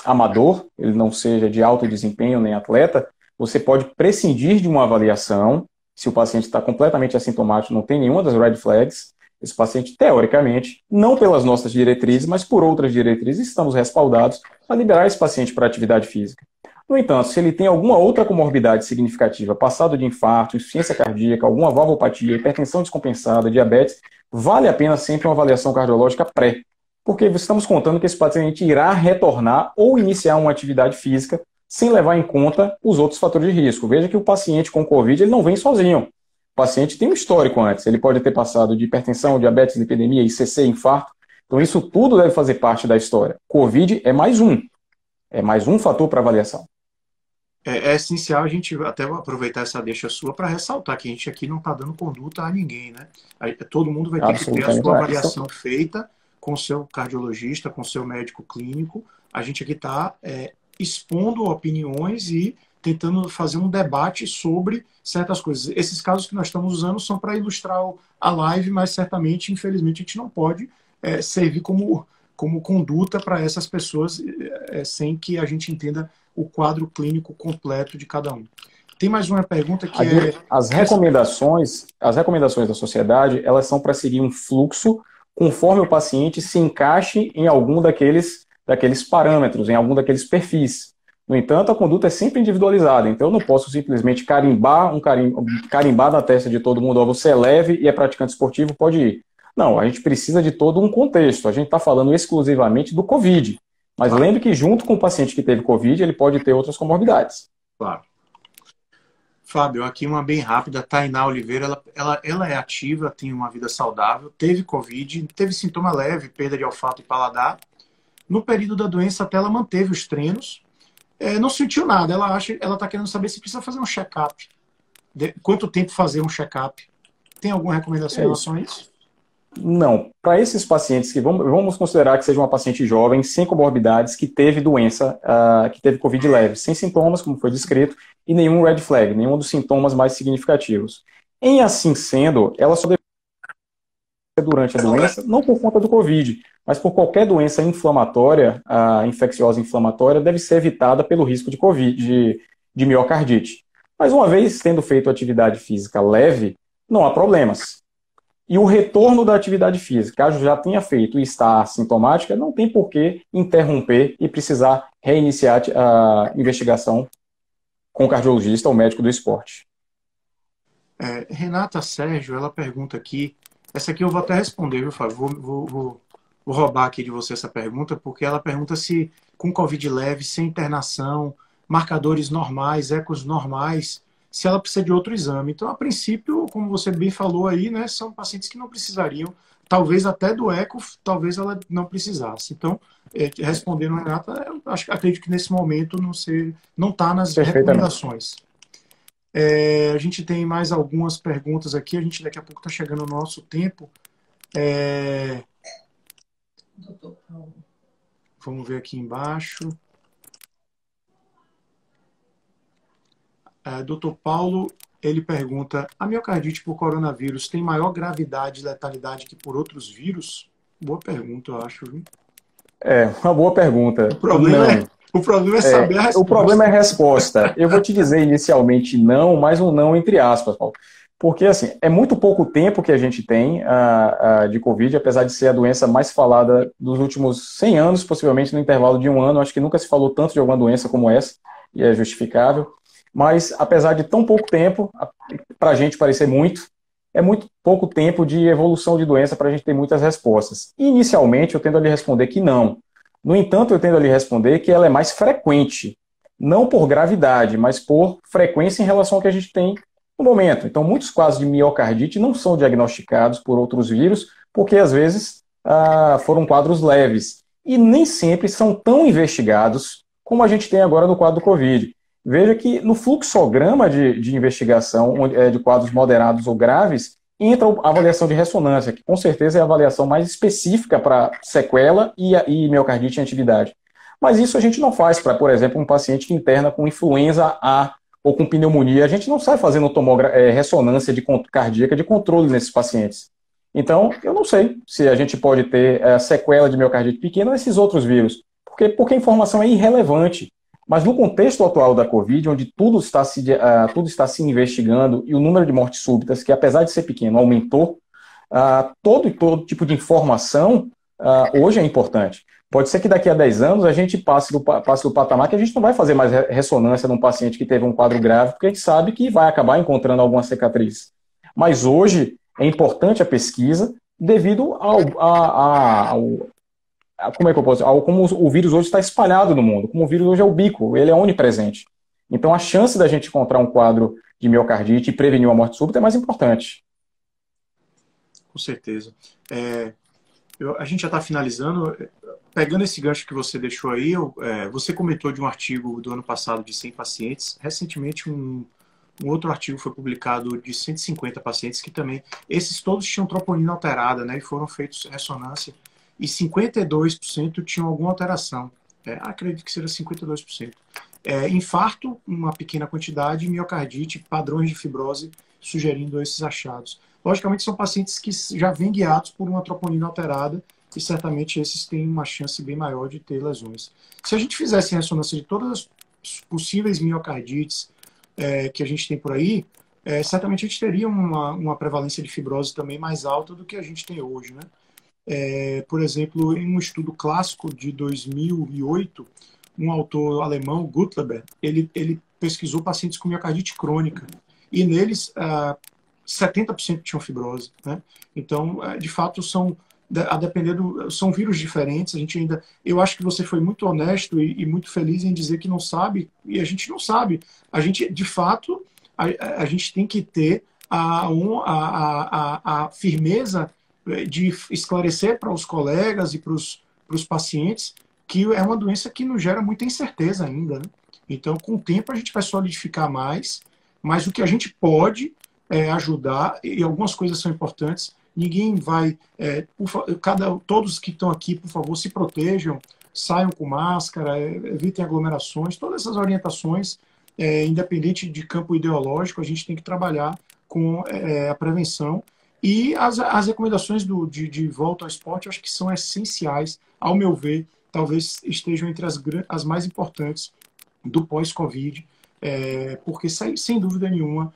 amador, ele não seja de alto desempenho nem atleta, você pode prescindir de uma avaliação. Se o paciente está completamente assintomático, não tem nenhuma das red flags, esse paciente, teoricamente, não pelas nossas diretrizes, mas por outras diretrizes, estamos respaldados a liberar esse paciente para atividade física. No entanto, se ele tem alguma outra comorbidade significativa, passado de infarto, insuficiência cardíaca, alguma valvopatia, hipertensão descompensada, diabetes, vale a pena sempre uma avaliação cardiológica pré, porque estamos contando que esse paciente irá retornar ou iniciar uma atividade física sem levar em conta os outros fatores de risco. Veja que o paciente com Covid ele não vem sozinho. O paciente tem um histórico antes. Ele pode ter passado de hipertensão, diabetes, lipidemia, ICC, infarto. Então isso tudo deve fazer parte da história. Covid é mais um. É mais um fator para avaliação. É essencial a gente até aproveitar essa deixa sua para ressaltar que a gente aqui não está dando conduta a ninguém, né? Todo mundo vai ter que ter a sua avaliação feita com o seu cardiologista, com o seu médico clínico. A gente aqui está expondo opiniões e tentando fazer um debate sobre certas coisas. Esses casos que nós estamos usando são para ilustrar a live, mas certamente, infelizmente, a gente não pode servir como conduta para essas pessoas sem que a gente entenda o quadro clínico completo de cada um. Tem mais uma pergunta que As recomendações da sociedade, elas são para seguir um fluxo conforme o paciente se encaixe em algum daqueles parâmetros, em algum daqueles perfis. No entanto, a conduta é sempre individualizada, então eu não posso simplesmente carimbar na testa de todo mundo, você é leve e é praticante esportivo, pode ir. Não, a gente precisa de todo um contexto. A gente está falando exclusivamente do Covid. Mas lembre que junto com o paciente que teve Covid, ele pode ter outras comorbidades. Claro. Fábio, aqui uma bem rápida. Tainá Oliveira, ela é ativa, tem uma vida saudável, teve Covid, teve sintoma leve, perda de olfato e paladar. No período da doença, até ela manteve os treinos. não sentiu nada. Ela está querendo saber se precisa fazer um check-up. Quanto tempo fazer um check-up? Tem alguma recomendação em É relação isso. a isso? Não. Para esses pacientes que vamos considerar que seja uma paciente jovem, sem comorbidades, que teve doença, que teve Covid leve, sem sintomas, como foi descrito, e nenhum red flag, nenhum dos sintomas mais significativos. Em assim sendo, ela só deve ser durante a doença, não por conta do Covid, mas por qualquer doença inflamatória, infecciosa inflamatória, deve ser evitada pelo risco de Covid, de miocardite. Mas uma vez tendo feito atividade física leve, não há problemas. E o retorno da atividade física, caso já tenha feito e está assintomática, não tem por que interromper e precisar reiniciar a investigação com o cardiologista ou médico do esporte. Renata Sérgio, ela pergunta aqui, essa aqui eu vou até responder, viu, Fábio? Vou roubar aqui de você essa pergunta, porque ela pergunta se com Covid leve, sem internação, marcadores normais, ecos normais, se ela precisa de outro exame. Então, a princípio, como você bem falou aí, né, são pacientes que não precisariam, talvez até do eco, talvez ela não precisasse. Então, respondendo, Renata, acredito que nesse momento não está nas recomendações. A gente tem mais algumas perguntas aqui, a gente daqui a pouco está chegando no nosso tempo. Vamos ver aqui embaixo. Dr. Paulo, ele pergunta, a miocardite por coronavírus tem maior gravidade e letalidade que por outros vírus? Boa pergunta, eu acho. Viu? Uma boa pergunta. O problema é saber a resposta. O problema é a resposta. Eu vou te dizer inicialmente não, mas um não entre aspas, Paulo. Porque, assim, é muito pouco tempo que a gente tem de Covid, apesar de ser a doença mais falada dos últimos 100 anos, possivelmente no intervalo de um ano. Acho que nunca se falou tanto de alguma doença como essa, e é justificável. Mas, apesar de tão pouco tempo, para a gente parecer muito, é muito pouco tempo de evolução de doença para a gente ter muitas respostas. Inicialmente, eu tendo a lhe responder que não. No entanto, eu tendo a lhe responder que ela é mais frequente, não por gravidade, mas por frequência em relação ao que a gente tem no momento. Então, muitos casos de miocardite não são diagnosticados por outros vírus, porque às vezes foram quadros leves. E nem sempre são tão investigados como a gente tem agora no quadro do Covid. Veja que no fluxograma de investigação de quadros moderados ou graves, entra a avaliação de ressonância, que com certeza é a avaliação mais específica para sequela e miocardite em atividade. Mas isso a gente não faz para, por exemplo, um paciente que interna com influenza A ou com pneumonia. A gente não sai fazendo ressonância cardíaca de controle nesses pacientes. Então, eu não sei se a gente pode ter sequela de miocardite pequena nesses outros vírus, porque a informação é irrelevante. Mas no contexto atual da Covid, onde tudo está se investigando e o número de mortes súbitas, que apesar de ser pequeno, aumentou, todo tipo de informação hoje é importante. Pode ser que daqui a 10 anos a gente passe do patamar que a gente não vai fazer mais ressonância num paciente que teve um quadro grave, porque a gente sabe que vai acabar encontrando alguma cicatriz. Mas hoje é importante a pesquisa devido como é que eu posso dizer? Como o vírus hoje está espalhado no mundo, como o vírus hoje é ubíquo, ele é onipresente. Então a chance da gente encontrar um quadro de miocardite e prevenir uma morte súbita é mais importante. Com certeza. A gente já está finalizando. Pegando esse gancho que você deixou aí, você comentou de um artigo do ano passado de 100 pacientes. Recentemente, um outro artigo foi publicado de 150 pacientes que também, esses todos tinham troponina alterada, né, e foram feitos ressonância. E 52% tinham alguma alteração. Acredito que seja 52%. Infarto, uma pequena quantidade, e miocardite, padrões de fibrose, sugerindo esses achados. Logicamente, são pacientes que já vêm guiados por uma troponina alterada, e certamente esses têm uma chance bem maior de ter lesões. Se a gente fizesse ressonância de todas as possíveis miocardites que a gente tem por aí, certamente a gente teria uma prevalência de fibrose também mais alta do que a gente tem hoje, né? Por exemplo, em um estudo clássico de 2008, um autor alemão, Gutleber, ele pesquisou pacientes com miocardite crônica e neles 70% tinham fibrose, né? Então, de fato, são vírus diferentes. Eu acho que você foi muito honesto e muito feliz em dizer que não sabe, e a gente não sabe. A gente, de fato, a gente tem que ter a firmeza de esclarecer para os colegas e para os pacientes que é uma doença que nos gera muita incerteza ainda, né? Então, com o tempo, a gente vai solidificar mais, mas o que a gente pode ajudar, e algumas coisas são importantes, ninguém vai... todos que estão aqui, por favor, se protejam, saiam com máscara, evitem aglomerações, todas essas orientações, independente de campo ideológico, a gente tem que trabalhar com a prevenção. E as recomendações de volta ao esporte, eu acho que são essenciais, ao meu ver, talvez estejam entre as mais importantes do pós-Covid, porque, sem dúvida nenhuma,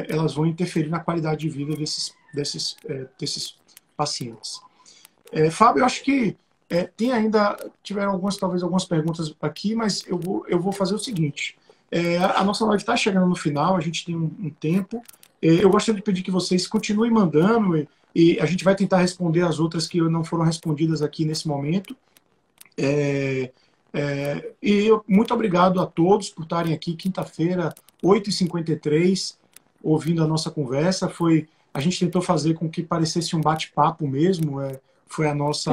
elas vão interferir na qualidade de vida desses pacientes. Fábio, eu acho que tiveram talvez algumas perguntas aqui, mas eu vou fazer o seguinte. A nossa live está chegando no final, a gente tem um tempo. Eu gostaria de pedir que vocês continuem mandando e a gente vai tentar responder as outras que não foram respondidas aqui nesse momento. Muito obrigado a todos por estarem aqui quinta-feira, 8h53, ouvindo a nossa conversa. A gente tentou fazer com que parecesse um bate-papo mesmo, foi o nosso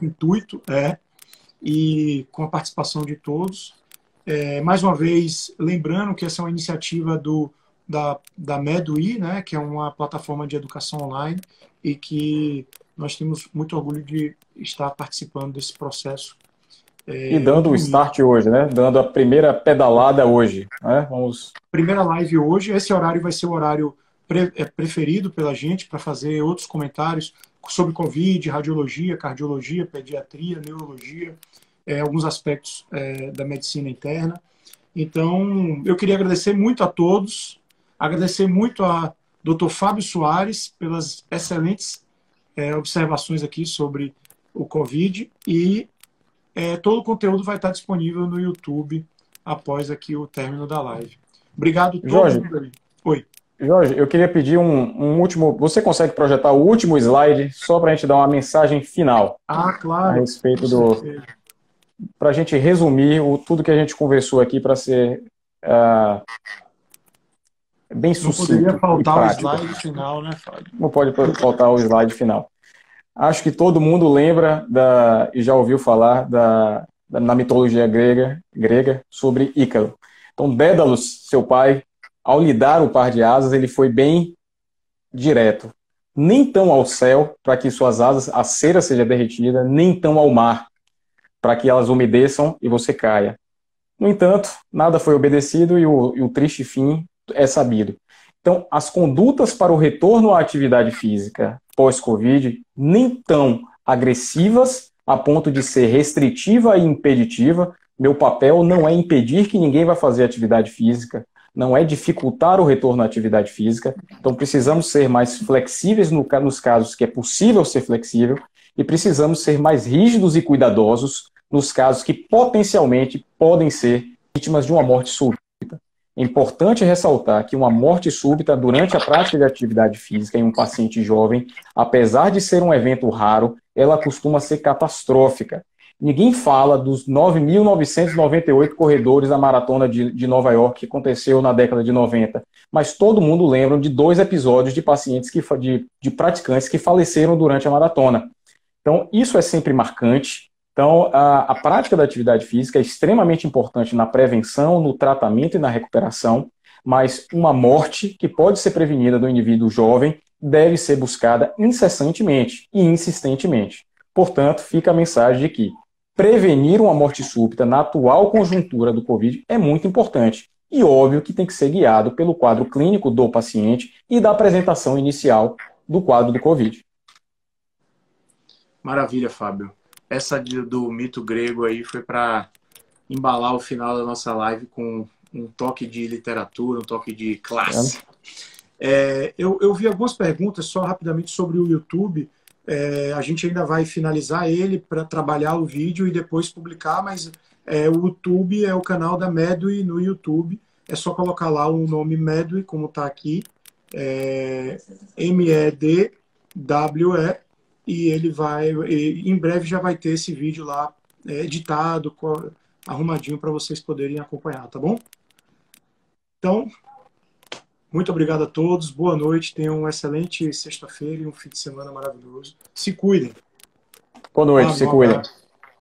intuito, e com a participação de todos. Mais uma vez, lembrando que essa é uma iniciativa da Medui, né, que é uma plataforma de educação online e que nós temos muito orgulho de estar participando desse processo. E dando o start hoje, né? Dando a primeira pedalada hoje. Né? Primeira live hoje. Esse horário vai ser o horário preferido pela gente para fazer outros comentários sobre Covid, radiologia, cardiologia, pediatria, neurologia, alguns aspectos da medicina interna. Então, eu queria agradecer muito a todos, agradecer muito a Dr. Fábio Soares pelas excelentes observações aqui sobre o Covid e todo o conteúdo vai estar disponível no YouTube após aqui o término da live. Obrigado a todos. Jorge, oi. Jorge, eu queria pedir um último... Você consegue projetar o último slide só para a gente dar uma mensagem final? Claro. A respeito para a gente resumir tudo que a gente conversou aqui para ser bem sucinto. Não poderia faltar o slide final, né, Fábio? Não pode faltar o slide final. Acho que todo mundo lembra e já ouviu falar na mitologia grega sobre Ícaro. Então, Dédalus, seu pai, ao lhe dar o par de asas, ele foi bem direto. Nem tão ao céu, para que suas asas, a cera seja derretida, nem tão ao mar, para que elas umedeçam e você caia. No entanto, nada foi obedecido e o triste fim é sabido. Então, as condutas para o retorno à atividade física pós-Covid nem tão agressivas a ponto de ser restritiva e impeditiva. Meu papel não é impedir que ninguém vai fazer atividade física, não é dificultar o retorno à atividade física. Então, precisamos ser mais flexíveis nos casos que é possível ser flexível e precisamos ser mais rígidos e cuidadosos nos casos que potencialmente podem ser vítimas de uma morte súbita. É importante ressaltar que uma morte súbita durante a prática de atividade física em um paciente jovem, apesar de ser um evento raro, ela costuma ser catastrófica. Ninguém fala dos 9.998 corredores da maratona de Nova York que aconteceu na década de 90, mas todo mundo lembra de 2 episódios de pacientes, de praticantes que faleceram durante a maratona. Então, isso é sempre marcante. Então, a prática da atividade física é extremamente importante na prevenção, no tratamento e na recuperação, mas uma morte que pode ser prevenida do indivíduo jovem deve ser buscada incessantemente e insistentemente. Portanto, fica a mensagem de que prevenir uma morte súbita na atual conjuntura do Covid é muito importante e óbvio que tem que ser guiado pelo quadro clínico do paciente e da apresentação inicial do quadro do Covid. Maravilha, Fábio. Essa do mito grego aí foi para embalar o final da nossa live com um toque de literatura, um toque de classe. Eu vi algumas perguntas só rapidamente sobre o YouTube. A gente ainda vai finalizar ele para trabalhar o vídeo e depois publicar, mas o YouTube é o canal da Medui no YouTube. É só colocar lá o nome Medui, como está aqui, MEDWE, e ele em breve já vai ter esse vídeo lá editado, arrumadinho para vocês poderem acompanhar, tá bom? Então, muito obrigado a todos, boa noite, tenham uma excelente sexta-feira e um fim de semana maravilhoso. Se cuidem. Boa noite, se cuidem.